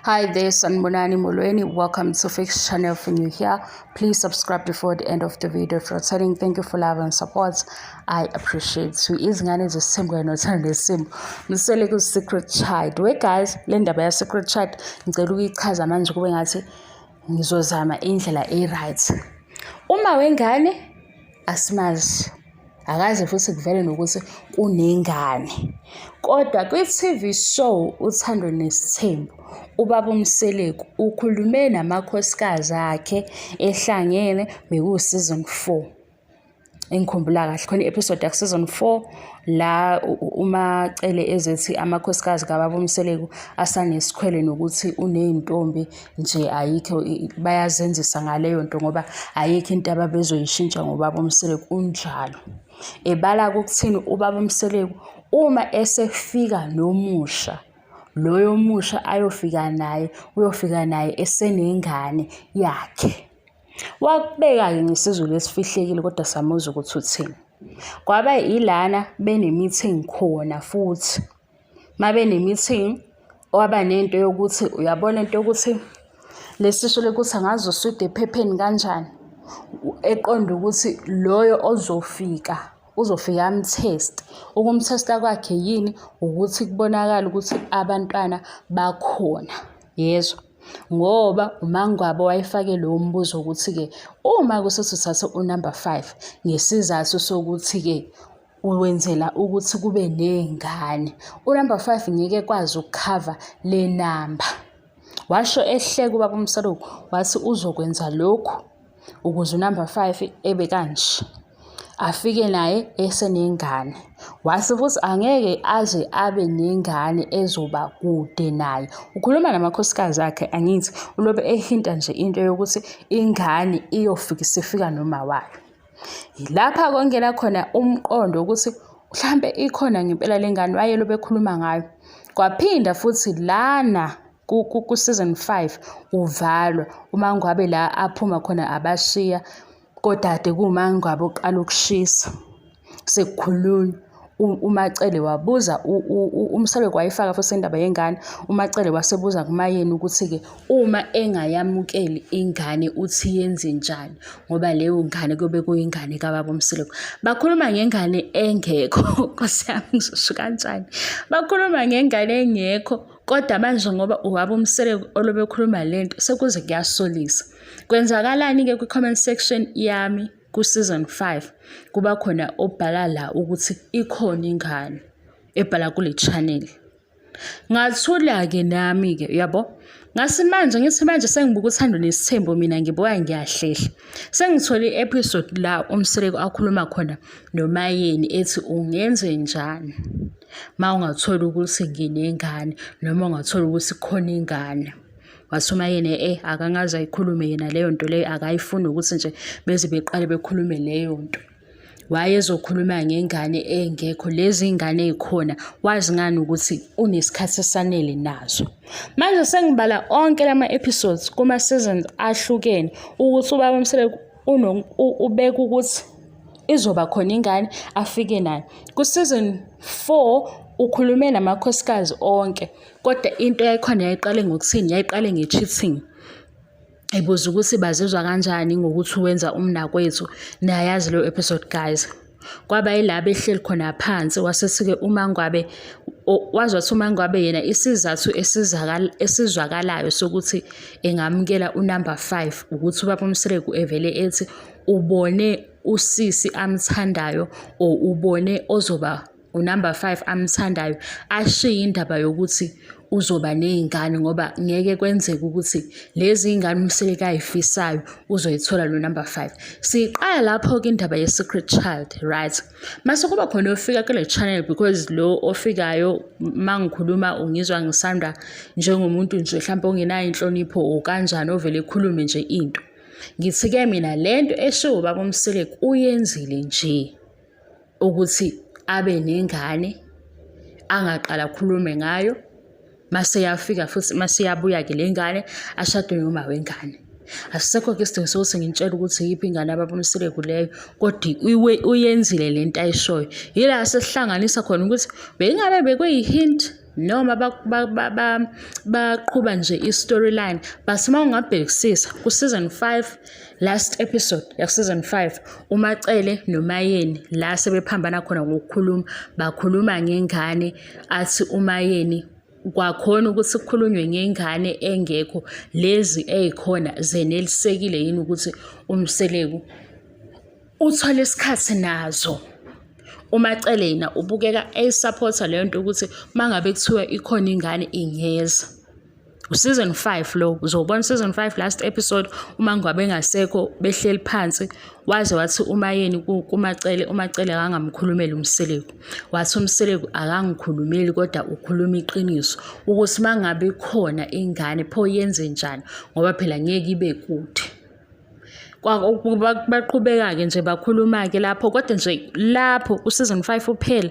Hi there, Sanbonani Molweni. Welcome to Fix Channel. If you're new here, please subscribe before the end of the video. If you're returning, thank you for love and support. I appreciate you. Izingane Zesthembu and Uthando Nesthembu. Mseleku secret child. Wait guys, le ndaba ya secret child ngicela ukuyichaza manje kube ngathi ngizozama indlela right. Uma wengane asimazi. Akaze futhi kuvele nokuthi kunengane. Kodwa kwi-TV show Uthando Nesthembu ubaba Mseleku ukhulume namakhosikazi akhe ehlangene beku season 4. Engikhumbula kahle khona episode ya season 4 la umacele ezethi amakhosikazi kababa Mseleku asanesikhwele nokuthi uneyintombi nje ayikho bayazenzisa ngaleyo nto ngoba ayikho into ababezoyishintsha ngobaba Mseleku unjalo. Ebala ukuthini ubaba Mseleku uma esefika nomusha loyo musha uyofika naye esenengane yakhe. Wakubeka-ke ngesizulu esifihlekile kodwa samuzwa ukuthi uthini. Kwaba ilana bene-meeting khona futhi. Ma bene-meeting waba nento yokuthi uyabona into yokuthi lesisho lekuthi angazi uswide ephepheni kanjani. Eqonda ukuthi loyo uzofika amtest. Ukumtesta kwakhe yini ukuthi kubonakala ukuthi abantwana bakhona. Yezwa. Ngoba umangwabo wayefake lo mbuzo ukuthi ke uma kusethi uthathe unumber 5 ngesizathu sokuthi ke uwenzela ukuthi kube nengane. Unumber 5 ngeke kwazi ukucover le number. Washo ehleka ubaba Mseleku wathi uzokwenza lokhu ukuze unumber 5 ebe kanje. Afike naye esenengane. Wathi futhi angeke aze abe nengane ezoba kude naye. Ukhuluma namakhosikazi akhe angithi ulobe ehinta nje into yokuthi ingane iyofika sifika noma wayo. Yilapha kongela khona umqondo ukuthi mhlambe ikhona ngempela lengane wayelobe ekhuluma ngayo. Kwaphinda futhi lana ku season 5 uvalwa umangwabe la aphuma khona abashiya kodade kumangwabe oqala ukushisa. Sekukhulunywa umacele wabuza uMseleku wayifaka futhi indaba yengane. Umacele wasebuza kumayeni ukuthi ke uma engayamukeli ingane uthi yenze njani ngoba leyo ngane kube kuyingane kababa Mseleku. Bakhuluma ngengane engekho nkosiyami ngizosho kanjani. Bakhuluma ngengane engekho kodwa manje ngoba ubaba Mseleku olobe ekhuluma lento sekuze kuyasolisa. Kwenzakalani ke kwi-comment section yami ku season 5 kuba khona obhala la ukuthi ikhona ingane ebhala kule channel. Ngathula ke nami ke yabo. Ngithi manje sengibuka Uthando Nesthembu mina ngibuka ngiyahlehla. Sengithole i-episode la uMseleku akhuluma khona nomayeni ethi ungenze njani ma ungathola ukuthi nginengane noma ungathola ukuthi khona ingane. Wathuma yena akangaze ayikhulume yena leyo nto leyo akayifuni ukuthi nje beze beqale bekhulume leyo nto. Wayezokhuluma ngengane engekho lezi ingane ezikhona wazi ngani ukuthi unesikhathi esanele nazo. Manje sengibala onke lama episodes kuma seasons ahlukene ukuthi ubaba Mseleku ubeka ukuthi izoba khona ingane afike nayo. Ku season 4 ukhulume namakhosikazi onke kodwa into yayikhona yayiqale ngokuthini yayiqale nge-cheating. Ebuza ukuthi bazizwa kanjani ngokuthi wenza umnakwethu nayazi lo episode guys. Kwaba yilabo ehleli khona phansi wasethi ke umangwabe wazothi umangwabe yena isizathu esizwakalayo sokuthi engamukela unumber 5 ukuthi ubaba Mseleku evele ethi ubone usisi amthandayo ubone ozoba unumber 5 amthandayo ashiya indaba yokuthi uzoba nezingane ngoba ngeke kwenzeke ukuthi lezi ingane Mseleku ayifisayo uzoyithola lo number 5. Siqala lapho ke indaba ye secret child right. Mase kuba khona ofika kule channel because lo ofikayo mangikhuluma ungizwa ngisanda njengomuntu nje mhlawumbe ongenayo inhlonipho okanjani ovele ekhulume nje into. Ngithi ke mina lento esho ubaba Mseleku uyenzile nje ukuthi abe nengane angaqala khulume ngayo mase yafika futhi mase yabuya ke lengane ashade noma wengane. Asisekho ke isidingo sokuthi ngintshela ukuthi yiphi ingane ababa Mseleku leyo kodwa uyenzile lento ayishoyo. Yila sesihlanganisa khona ukuthi bengabe bekuyihint noma baqhuba nje i-storyline. But uma ungabhekisisa ku-season 5 last episode ya-season 5 uMacele noMayeni la sebephambana khona ngokukhuluma bakhuluma ngengane athi uMayeni kwakhona ukuthi kukhulunywe ngengane engekho lezi ezikhona zenelisekile yini ukuthi uMseleku uthole isikhathi nazo. uMacele yena ubukeka eyisupporta leyo nto ukuthi mangabe kuthiwa ikhona ingane ingeza. Season 5 lo uzobona season 5 last episode uma ngabe engasekho behleli phansi waze wathi uMayeni kuMacele uMacele akangamkhulumeli uMseleku wathi uMseleku akangikhulumeli kodwa ukhuluma iqiniso ukuthi mangabe khona ingane pho yenze njani ngoba phela ngeke ibe kude. Baqhubeka ke nje bakhuluma ke lapho kodwa nje lapho useason 5 uphela.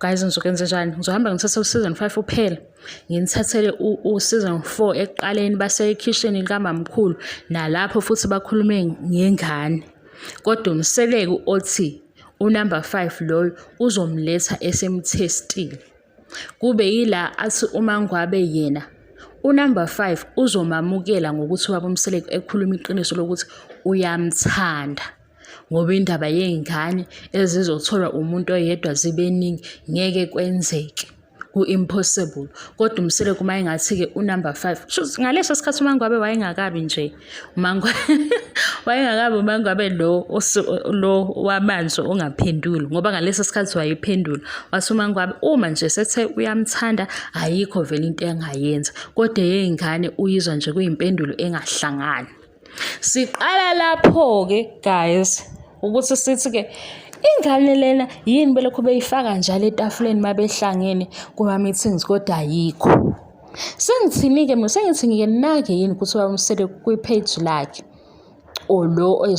Guys, ngizokwenza njani? Ngizohamba ngithathe useason 5 uphela ngithathele useason 4 ekuqaleni basekhishini likamamkhulu nalapho futhi bakhulume ngengane. Kodwa uMseleku othi unumber 5 loyo uzomletha esemthestile. Kube yila athi uma ngwabe yena unumber 5 uzomamukela ngokuthi ubaba uMseleku ekhuluma iqiniso lokuthi uyamthanda ngoba indaba yengane ezizotholwa umuntu oyedwa zibeningi ngeke kwenzeke ku-impossible. Kodwa uMseleku uma engathi ke unumber 5 ngaleso sikhathi uMangwabe wayengakabi nje wayengakabi uMangwabe lo wamanje ongaphenduli ngoba ngaleso sikhathi wayephendula wathi uMangwabe uma nje sethe uyamthanda ayikho vele into engayenza kodwa yengane uyizwa nje kuyimpendulo engahlangani. Siqala lapho ke guys ukuthi sithi ke ingane lena yini belokhu beyifaka njalo etafuleni mabehlangene kuma meetings kodwa ayikho. Sengithini-ke mina sengithi ngike nake yini ukuthi uMseleku kwi-page lakhe lo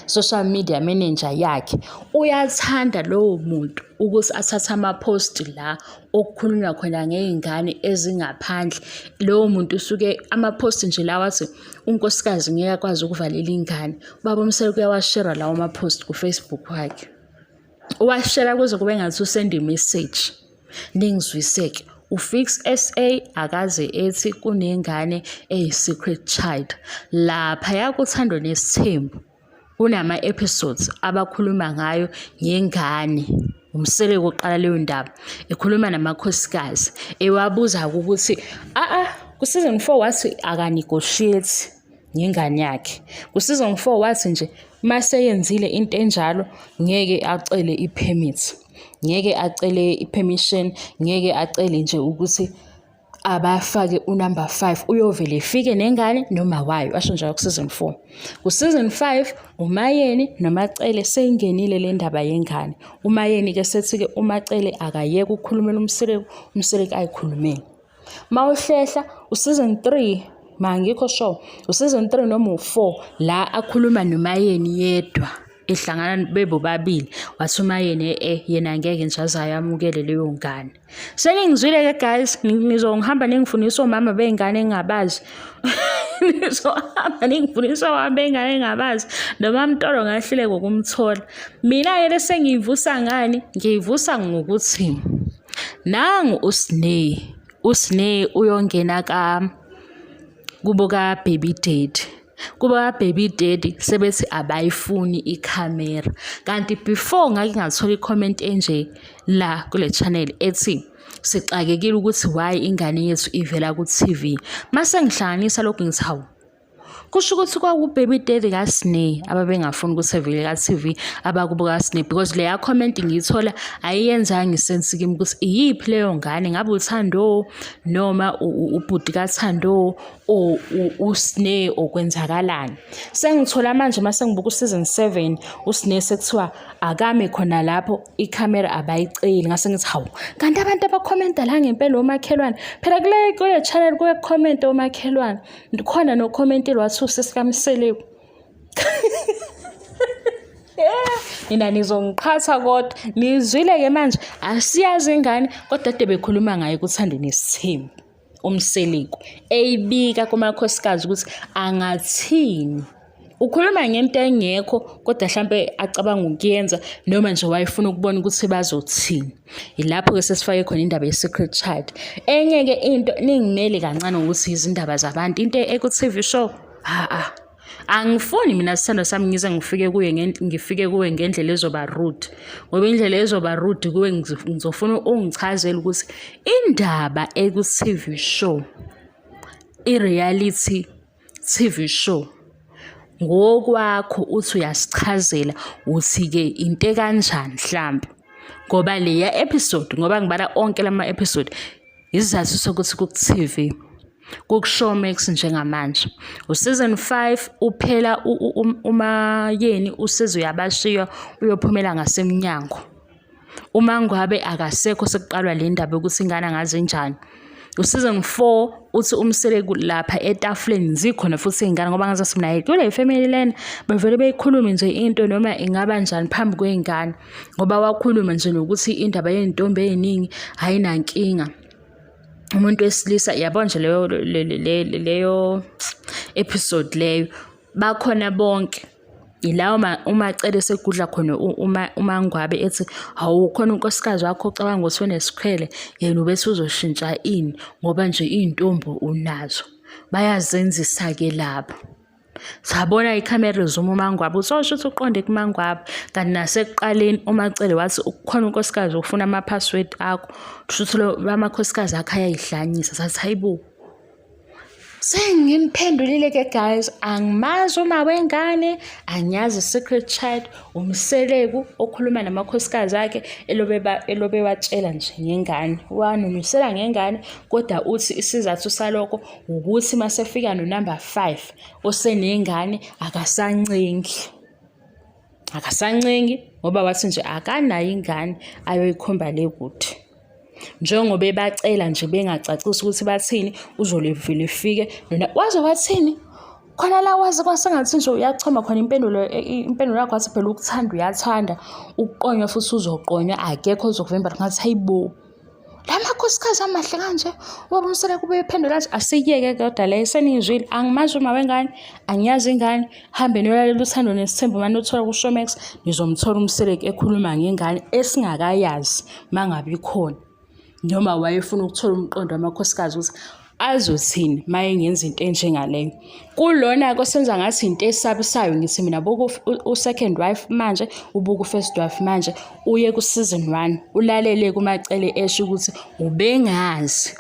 social media manager yakhe uyathanda lowo muntu ukuthi athathe ama-post la okukhulunywa khona ngezingane ezingaphandle. Lowo muntu usuke ama-post nje lawa athi unkosikazi ngeke akwazi ukuvalela ingane. Ubaba uMseleku uyawashare lawo ama-post ku-Facebook wakhe. Uwashare kuze kube ngathi usenda i-message. Ningizwiseke. Ufix SA akaze ethi kunengane eyi-secret child. Lapha yakuthando Nesthembu kunama episodes abakhuluma ngayo ngengane. uMseleku oqala leyo ndaba ekhuluma namakhosikazi ewabuza ukuthi ku season 4 wathi akanegotiate ngengane yakhe. Ku season 4 wathi nje mase yenzile into enjalo ngeke acele i-permit, ngeke acele i-permission, ngeke acele nje ukuthi abafake unumber 5 uyovele efike nengane noma wayo asho njalo ku season 4. Ku season 5 uMayeni noMacele seyingenile le ndaba yengane. uMayeni ke sethi ke uMacele akayeke ukukhulumela uMseleku, uMseleku ayikhulumele. Mawuhlehla useason 3 mangikho sure useason 3 noma u4 la akhuluma noMayeni yedwa ehlangana bebo babili wathi uMayeni yena ngeke nje azayamukele leyo ngane. Seningizwile ke guys, ngizongihamba ningifundisa omama bengane engabazi ngizohamba ningifundisa omama bengane engabazi noma mntoro ngahlile ngokumthola. Mina ke lese ngivusa ngani? Ngivusa ngokuthi nangu uSneh uyongena kubo ka baby daddy. Kuba baby daddy sebethi abayifuni ikhamera. Kanti before ngake ngathola i-comment enje la kule channel ethi sixakekile ukuthi why ingane yethu ivela ku TV. Mase ngihlanganisa lokho ngithi hawu kusho ukuthi kwaku baby daddy kaSneh ababengafuni ukuthi evele ka TV abakubuka kaSneh because leya comment ngiyithola ayiyenzanga isense kimi ukuthi iyiphi leyo ngane ngabe uThando noma ubhuti kaThando uSneh okwenzakalani. Sengithola manje mase ngibuka season 7 uSneh sekuthiwa akame khona lapho ikhamera abayiceli. Ngase ngithi hawu kanti abantu abakhomenta la ngempela omakhelwane phela kule channel kuye comment omakhelwane khona no comment wathi usesikamseleku. Nina nizongiqhatha kodwa nizwile ke manje asiyazi ingane kodwa ade bekhuluma ngayo kuThando Nesthembu uMseleku eyibika kumakhosikazi ukuthi angathini ukhuluma ngento engekho kodwa mhlambe acabanga ukuyenza noma nje wayefuna ukubona ukuthi bazothini. Ilapho ke sesifake khona indaba ye-secret child. Enye ke into ningimele kancane ukuthi izindaba zabantu into eku-TV show angifuni mina sithando sami ngize ngifike kuwe ngendlela ezoba rude, ngoba indlela ezoba rude kuwe ngizofuna ungichazele ukuthi indaba eku-TV show, i-reality TV show, ngokwakho uthi uyasichazela uthi-ke into kanjani mhlambe, ngoba leya episode, ngoba ngibala onke lama episode, isizathu sokuthi ku-TV ku-Showmax njengamanje u-season 5 uphela umayeni usizo uyabashiya uyophumela ngasemnyango. Uma ngabe akasekho sekuqalwa le ndaba ukuthi ingane angazi njani. U-season 4 uthi Mseleku lapha etafuleni zikhona futhi ingane, ngoba ngathi simnaye kule family lena bevele beyikhuluma nje into noma ingaba njani phambi kwengane, ngoba wakhuluma nje nokuthi indaba yezintombi eziningi ayinankinga. Umuntu wesilisa yabona nje leyo episode leyo bakhona bonke. Ilawo umacele segudla khona uma ngwabe ethi awukhona unkosikazi wakho ocabanga ukuthi unesikhwele yena ubese uzoshintsha ini ngoba nje izintombi unazo. Bayazenzisa ke lapho. Sabona ikhamera zoom uMangwabi usosho ukuthi uqonde kuMangwabi, kanti nasekuqaleni umacele wathi ukukhona unkosikazi ufuna ama-password akho, shuthi lo amakhosikazi akho ayayihlanyisa. Sathi hayibo, sengimphendulile ke guys, angimazi uma wengane, angiyazi secret child, Mseleku okhuluma namakhosikazi akhe elobe watshela nje ngengane, wanumisela ngengane, kodwa uthi isizathu salokho ukuthi masefika no number 5 osenengane akasancengi ngoba wathi nje akanayo ingane ayoyikhomba le kude. Njengoba bacela nje bengacacisi ukuthi bathini, uzolevile ifike nona waze wathini khona la wazi kwasengathi nje uyachoma khona impendulo yakho wathi phela ukuthanda uyathanda, ukuqonywa futhi uzoqonywa, akekho ozokuvimba. Ngathi hayibo, lamakhosikazi amahle kanje ngoba Mseleku beyiphendula nje. Asiyeke kodwa le senizwile, angimazi uma wengane, angiyazi ingane, hambe niyolalela Uthando Nesthembu manje uthola ku-Showmax, nizomthola Mseleku ekhuluma ngengane esingakayazi mangabe ikhona, noma wayefuna ukuthola umqondo wamakhosikazi ukuthi azothini maye ngenza into enjengaleyo. Kulona kosenza ngathi into esabisayo ngithi mina buku u-second wife manje, ubuku first wife manje, uye ku season 1 ulalele kumacele esho ukuthi ubengazi.